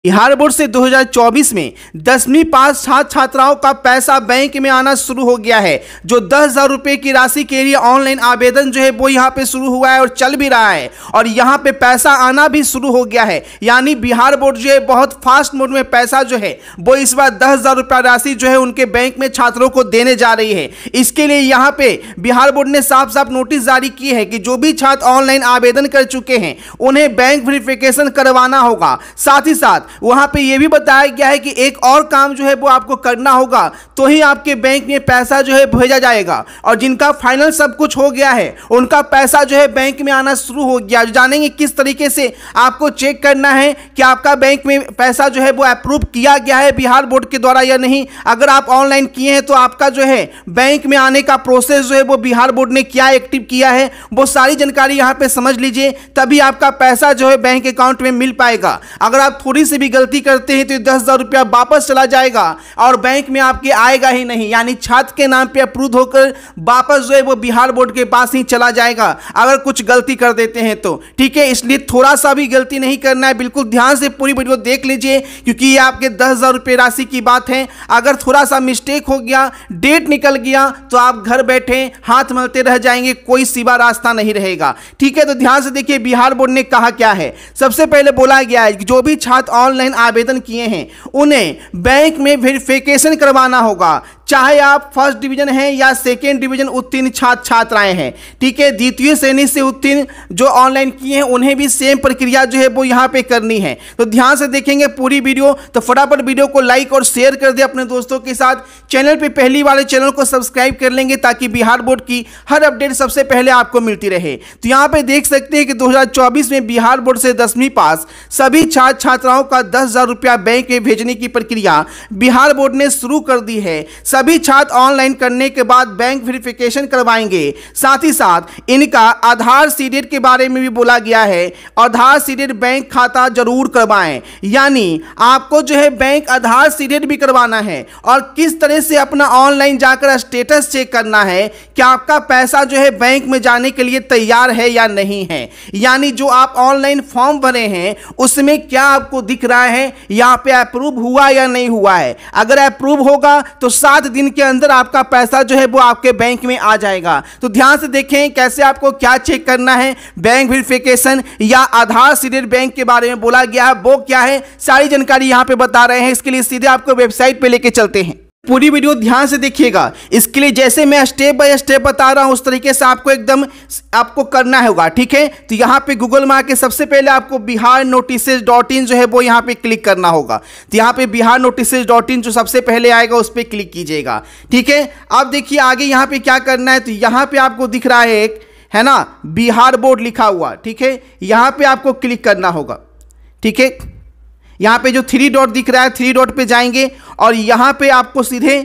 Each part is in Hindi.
बिहार बोर्ड से 2024 में 10वीं पास छात्र छात्राओं का पैसा बैंक में आना शुरू हो गया है। जो 10,000 रुपये की राशि के लिए ऑनलाइन आवेदन जो है वो यहाँ पे शुरू हुआ है और चल भी रहा है और यहाँ पे पैसा आना भी शुरू हो गया है। यानी बिहार बोर्ड जो है बहुत फास्ट मोड में पैसा जो है वो इस बार 10,000 रुपया राशि जो है उनके बैंक में छात्रों को देने जा रही है। इसके लिए यहाँ पे बिहार बोर्ड ने साफ साफ नोटिस जारी किए हैं कि जो भी छात्र ऑनलाइन आवेदन कर चुके हैं उन्हें बैंक वेरिफिकेशन करवाना होगा। साथ ही साथ वहां पे यह भी बताया गया है कि एक और काम जो है वो आपको करना होगा तो ही आपके बैंक में पैसा जो है भेजा जाएगा। और जिनका फाइनल सब कुछ हो गया है उनका पैसा जो है बैंक में आना शुरू हो गया। जानेंगे किस तरीके से आपको चेक करना है कि आपका बैंक में पैसा जो है वो अप्रूव किया गया है बिहार बोर्ड के द्वारा या नहीं। अगर आप ऑनलाइन किए हैं तो आपका जो है बैंक में आने का प्रोसेस जो है वो बिहार बोर्ड ने क्या एक्टिव किया है वो सारी जानकारी यहाँ पे समझ लीजिए, तभी आपका पैसा जो है बैंक अकाउंट में मिल पाएगा। अगर आप थोड़ी सी भी गलती करते हैं तो 10,000 रुपया वापस चला जाएगा और बैंक में आपके आएगा ही नहीं। यानी छात्र के नाम पे अप्रूव होकर वापस जो है वो बिहार बोर्ड के पास ही चला जाएगा अगर कुछ गलती कर देते हैं तो। ठीक है, इसलिए थोड़ा सा भी गलती नहीं करना है। बिल्कुल ध्यान से पूरी वीडियो देख लीजिए क्योंकि ये आपके 10,000 रुपये राशि की बात है। अगर थोड़ा सा मिस्टेक हो गया, डेट निकल गया तो आप घर बैठे हाथ मलते रह जाएंगे, कोई सीधा रास्ता नहीं रहेगा। ठीक है, तो ध्यान से देखिए बिहार बोर्ड ने कहा क्या है। सबसे पहले बोला गया है कि जो भी छात्र ऑनलाइन आवेदन किए हैं उन्हें बैंक में वेरिफिकेशन करवाना होगा, चाहे आप फर्स्ट डिवीजन हैं या सेकेंड डिवीजन उत्तीर्ण छात्र छात्राएं हैं। ठीक है, द्वितीय श्रेणी से उत्तीर्ण जो ऑनलाइन किए हैं उन्हें भी सेम प्रक्रिया जो है वो यहाँ पे करनी है। तो ध्यान से देखेंगे पूरी वीडियो, तो फटाफट वीडियो को लाइक और शेयर कर दे अपने दोस्तों के साथ। चैनल पे पहली वाले चैनल को सब्सक्राइब कर लेंगे ताकि बिहार बोर्ड की हर अपडेट सबसे पहले आपको मिलती रहे। तो यहाँ पे देख सकते हैं कि 2024 में बिहार बोर्ड से 10वीं पास सभी छात्र छात्राओं का 10,000 रुपया बैंक में भेजने की प्रक्रिया बिहार बोर्ड ने शुरू कर दी है। सभी छात्र ऑनलाइन करने के बाद बैंक वेरिफिकेशन करवाएंगे। साथ ही साथ इनका आधार सीडेड के बारे में भी बोला गया है। आधार सीडेड बैंक खाता जरूर करवाएं, यानी आपको जो है बैंक आधार सीडेड भी करवाना है। और किस तरह से अपना ऑनलाइन जाकर स्टेटस चेक करना है कि आपका पैसा जो है बैंक में जाने के लिए तैयार है या नहीं है। यानी जो आप ऑनलाइन फॉर्म भरे हैं उसमें क्या आपको दिख रहा है यहाँ पे अप्रूव हुआ या नहीं हुआ है। अगर अप्रूव होगा तो 7 दिन के अंदर आपका पैसा जो है वो आपके बैंक में आ जाएगा। तो ध्यान से देखें कैसे आपको क्या चेक करना है। बैंक वेरिफिकेशन या आधार सीडेड बैंक के बारे में बोला गया है, वो क्या है सारी जानकारी यहाँ पे बता रहे हैं। इसके लिए सीधे आपको वेबसाइट पे लेके चलते हैं। पूरी वीडियो ध्यान से देखिएगा। इसके लिए जैसे मैं स्टेप बाय स्टेप बता रहा हूं उस तरीके से आपको एकदम आपको करना होगा। ठीक है, तो यहाँ पे गूगल में आके सबसे पहले आपको biharnotices.in जो है वो यहाँ पे क्लिक करना होगा। तो यहाँ पे biharnotices.in जो सबसे पहले आएगा उस पर क्लिक कीजिएगा। ठीक है, अब देखिए आगे यहाँ पे क्या करना है। तो यहाँ पे आपको दिख रहा है एक है ना बिहार बोर्ड लिखा हुआ। ठीक है, यहाँ पे आपको क्लिक करना होगा। ठीक है, यहाँ पे जो 3 डॉट दिख रहा है 3 डॉट पे जाएंगे और यहाँ पे आपको सीधे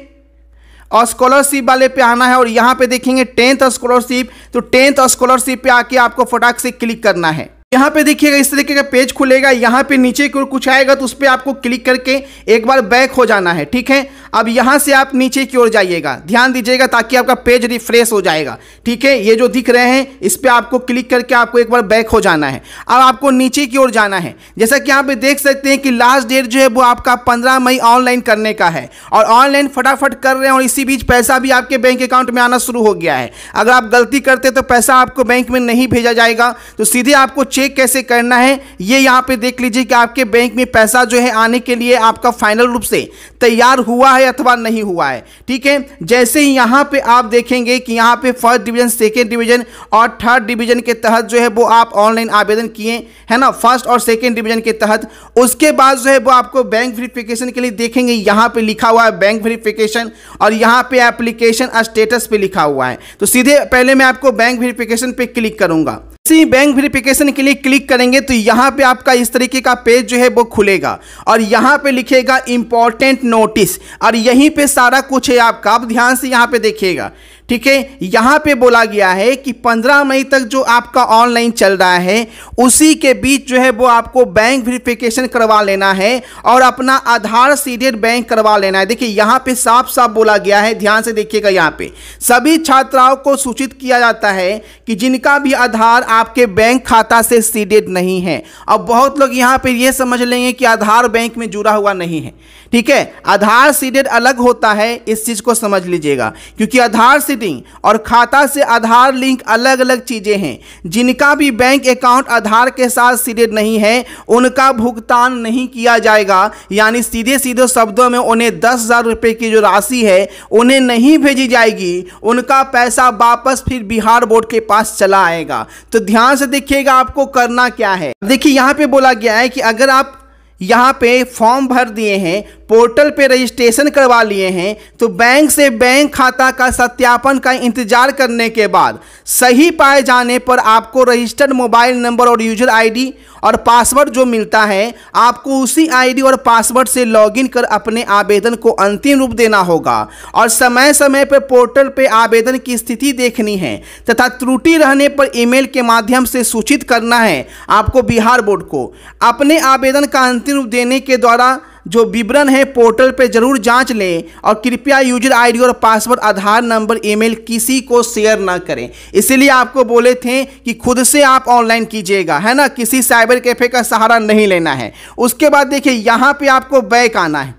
और स्कॉलरशिप वाले पे आना है और यहाँ पे देखेंगे 10th स्कॉलरशिप। तो 10th स्कॉलरशिप पे आके आपको फटाक से क्लिक करना है। यहाँ पे देखिएगा इस तरीके का पेज खुलेगा। यहाँ पे नीचे की ओर कुछ आएगा तो उस पर आपको क्लिक करके एक बार बैक हो जाना है। ठीक है, अब यहाँ से आप नीचे की ओर जाइएगा, ध्यान दीजिएगा ताकि आपका पेज रिफ्रेश हो जाएगा। ठीक है, ये जो दिख रहे हैं इस पर आपको क्लिक करके आपको एक बार बैक हो जाना है। अब आपको नीचे की ओर जाना है। जैसा कि यहाँ पे देख सकते हैं कि लास्ट डेट जो है वो आपका 15 मई ऑनलाइन करने का है और ऑनलाइन फटाफट कर रहे हैं और इसी बीच पैसा भी आपके बैंक अकाउंट में आना शुरू हो गया है। अगर आप गलती करते तो पैसा आपको बैंक में नहीं भेजा जाएगा। तो सीधे आपको चेक कैसे करना है ये यहाँ पे देख लीजिए कि आपके बैंक में पैसा जो है आने के लिए आपका फाइनल रूप से तैयार हुआ है अथवा नहीं हुआ है। ठीक है, जैसे ही यहाँ पे आप देखेंगे कि यहाँ पे फर्स्ट डिवीजन, सेकेंड डिवीजन और थर्ड डिवीजन के तहत जो है वो आप ऑनलाइन आवेदन किए है ना, फर्स्ट और सेकेंड डिवीजन के तहत। उसके बाद जो है वो आपको बैंक वेरिफिकेशन के लिए देखेंगे यहाँ पे लिखा हुआ है बैंक वेरिफिकेशन और यहाँ पे एप्लीकेशन स्टेटस पे लिखा हुआ है। तो सीधे पहले मैं आपको बैंक वेरिफिकेशन पे क्लिक करूंगा। बैंक वेरिफिकेशन के लिए क्लिक करेंगे तो यहाँ पे आपका इस तरीके का पेज जो है वो खुलेगा और यहाँ पे लिखेगा इंपॉर्टेंट नोटिस और यहीं पे सारा कुछ है आपका। आप ध्यान से यहाँ पे देखिएगा। ठीक है, यहां पे बोला गया है कि 15 मई तक जो आपका ऑनलाइन चल रहा है उसी के बीच जो है वो आपको बैंक वेरिफिकेशन करवा लेना है और अपना आधार सीडेड बैंक करवा लेना है। देखिए यहां पे साफ साफ बोला गया है, ध्यान से देखिएगा, यहां पे सभी छात्राओं को सूचित किया जाता है कि जिनका भी आधार आपके बैंक खाता से सीडेड नहीं है। अब बहुत लोग यहां पे ये समझ लेंगे कि आधार बैंक में जुड़ा हुआ नहीं है। ठीक है, आधार सीडेड अलग होता है, इस चीज को समझ लीजिएगा, क्योंकि आधार सीडिंग और खाता से आधार लिंक अलग अलग चीजें हैं। जिनका भी बैंक अकाउंट आधार के साथ सीडेड नहीं है उनका भुगतान नहीं किया जाएगा, यानी सीधे सीधे शब्दों में उन्हें 10,000 रुपए की जो राशि है उन्हें नहीं भेजी जाएगी, उनका पैसा वापस फिर बिहार बोर्ड के पास चला आएगा। तो ध्यान से देखिएगा आपको करना क्या है। देखिए यहां पे बोला गया है कि अगर आप यहाँ पे फॉर्म भर दिए हैं, पोर्टल पे रजिस्ट्रेशन करवा लिए हैं, तो बैंक से बैंक खाता का सत्यापन का इंतजार करने के बाद सही पाए जाने पर आपको रजिस्टर्ड मोबाइल नंबर और यूजर आईडी और पासवर्ड जो मिलता है आपको उसी आईडी और पासवर्ड से लॉगिन कर अपने आवेदन को अंतिम रूप देना होगा और समय समय पर पोर्टल पे आवेदन की स्थिति देखनी है तथा त्रुटि रहने पर ईमेल के माध्यम से सूचित करना है आपको बिहार बोर्ड को। अपने आवेदन का अंतिम रूप देने के द्वारा जो विवरण है पोर्टल पे जरूर जांच लें और कृपया यूजर आईडी और पासवर्ड, आधार नंबर, ईमेल किसी को शेयर ना करें। इसलिए आपको बोले थे कि खुद से आप ऑनलाइन कीजिएगा, है ना, किसी साइबर कैफे का सहारा नहीं लेना है। उसके बाद देखिए यहाँ पे आपको बैक आना है।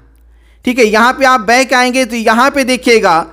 ठीक है, यहाँ पे आप बैक आएंगे तो यहाँ पे देखिएगा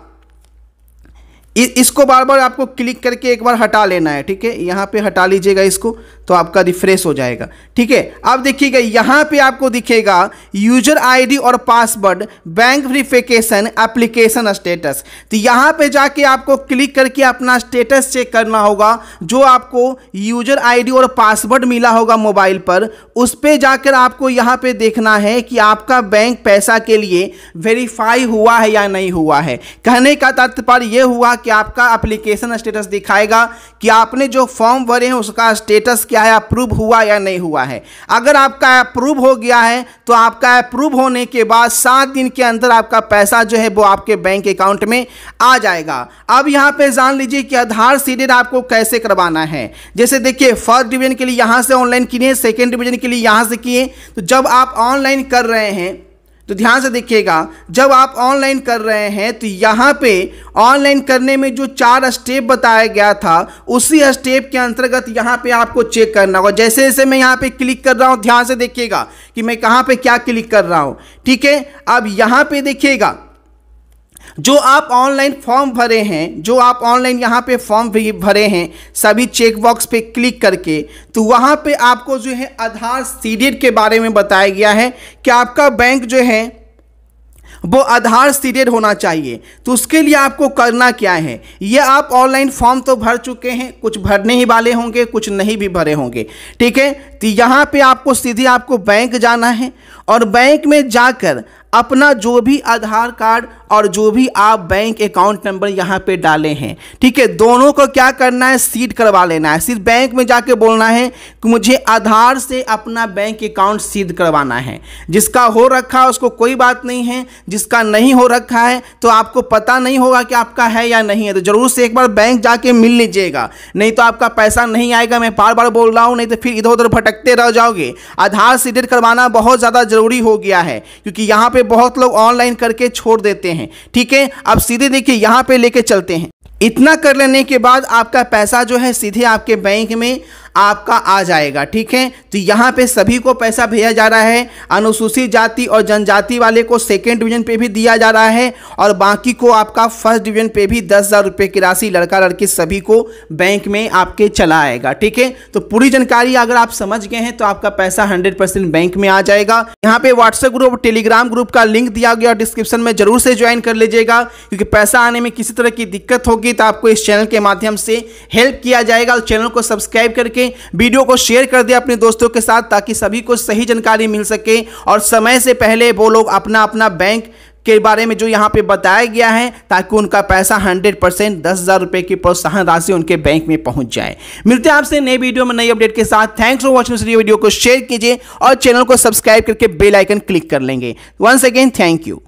इसको बार बार आपको क्लिक करके एक बार हटा लेना है। ठीक है, यहाँ पे हटा लीजिएगा इसको तो आपका रिफ्रेश हो जाएगा। ठीक है, अब देखिएगा यहाँ पे आपको दिखेगा यूजर आईडी और password bank verification application status. तो यहाँ पे जाके आपको क्लिक करके अपना स्टेटस चेक करना होगा। जो आपको यूजर आईडी और पासवर्ड मिला होगा मोबाइल पर, उस पर जाकर आपको यहाँ पे देखना है कि आपका बैंक पैसा के लिए वेरीफाई हुआ है या नहीं हुआ है। कहने का तात्पर्य यह हुआ कि आपका एप्लीकेशन स्टेटस दिखाएगा कि आपने जो फॉर्म भरे हैं उसका स्टेटस क्या है, अप्रूव हुआ या नहीं हुआ है। अगर आपका अप्रूव हो गया है तो आपका अप्रूव होने के बाद 7 दिन के अंदर आपका पैसा जो है वो आपके बैंक अकाउंट में आ जाएगा। अब यहां पे जान लीजिए कि आधार सीडेड आपको कैसे करवाना है। जैसे देखिए फर्स्ट डिवीजन के लिए यहां से ऑनलाइन किए, सेकेंड डिवीजन के लिए यहां से किए। तो जब आप ऑनलाइन कर रहे हैं तो ध्यान से देखिएगा, जब आप ऑनलाइन कर रहे हैं तो यहाँ पे ऑनलाइन करने में जो 4 स्टेप बताया गया था उसी स्टेप के अंतर्गत यहाँ पे आपको चेक करना होगा। जैसे जैसे मैं यहाँ पे क्लिक कर रहा हूँ, ध्यान से देखिएगा कि मैं कहाँ पे क्या क्लिक कर रहा हूँ। ठीक है, अब यहाँ पे देखिएगा जो आप ऑनलाइन फॉर्म भरे हैं, जो आप ऑनलाइन यहाँ पे फॉर्म भरे हैं सभी चेक बॉक्स पे क्लिक करके, तो वहाँ पे आपको जो है आधार सीडेड के बारे में बताया गया है कि आपका बैंक जो है वो आधार सीडेड होना चाहिए। तो उसके लिए आपको करना क्या है, ये आप ऑनलाइन फॉर्म तो भर चुके हैं, कुछ भरने ही वाले होंगे, कुछ नहीं भी भरे होंगे। ठीक है, तो यहाँ पे आपको सीधे आपको बैंक जाना है और बैंक में जाकर अपना जो भी आधार कार्ड और जो भी आप बैंक अकाउंट नंबर यहाँ पे डाले हैं, ठीक है, दोनों को क्या करना है, सीड करवा लेना है। सिर्फ बैंक में जाके बोलना है कि मुझे आधार से अपना बैंक अकाउंट सीड करवाना है। जिसका हो रखा है उसको कोई बात नहीं है, जिसका नहीं हो रखा है तो आपको पता नहीं होगा कि आपका है या नहीं है, तो जरूर से एक बार बैंक जाके मिल लीजिएगा, नहीं तो आपका पैसा नहीं आएगा। मैं बार बार बोल रहा हूँ, नहीं तो फिर इधर उधर भटकते रह जाओगे। आधार सीडेड करवाना बहुत ज़्यादा जरूरी हो गया है क्योंकि यहाँ पे बहुत लोग ऑनलाइन करके छोड़ देते हैं। ठीक है, अब सीधे देखिए यहाँ पे लेके चलते हैं। इतना कर लेने के बाद आपका पैसा जो है सीधे आपके बैंक में आपका आ जाएगा। ठीक है, तो यहाँ पे सभी को पैसा भेजा जा रहा है। अनुसूचित जाति और जनजाति वाले को सेकेंड डिवीजन पे भी दिया जा रहा है और बाकी को आपका फर्स्ट डिवीजन पे भी 10,000 रुपये की राशि लड़का लड़की सभी को बैंक में आपके चला आएगा। ठीक है, तो पूरी जानकारी अगर आप समझ गए हैं तो आपका पैसा 100% बैंक में आ जाएगा। यहाँ पे व्हाट्सएप ग्रुप, टेलीग्राम ग्रुप का लिंक दिया गया, डिस्क्रिप्शन में जरूर से ज्वाइन कर लीजिएगा, क्योंकि पैसा आने में किसी तरह की दिक्कत होगी तो आपको इस चैनल के माध्यम से हेल्प किया जाएगा। चैनल को सब्सक्राइब करके वीडियो को शेयर कर दिया अपने दोस्तों के साथ ताकि सभी को सही जानकारी मिल सके और समय से पहले वो लोग अपना अपना बैंक के बारे में जो यहाँ पे बताया गया है ताकि उनका पैसा 100% 10,000 रुपये की प्रोत्साहन राशि उनके बैंक में पहुंच जाए। मिलते हैं आपसे नई वीडियो में नई अपडेट के साथ। Thanks for watching. वीडियो को शेयर कीजिए और चैनल को सब्सक्राइब करके बेल आइकन क्लिक कर लेंगे। Once again thank you.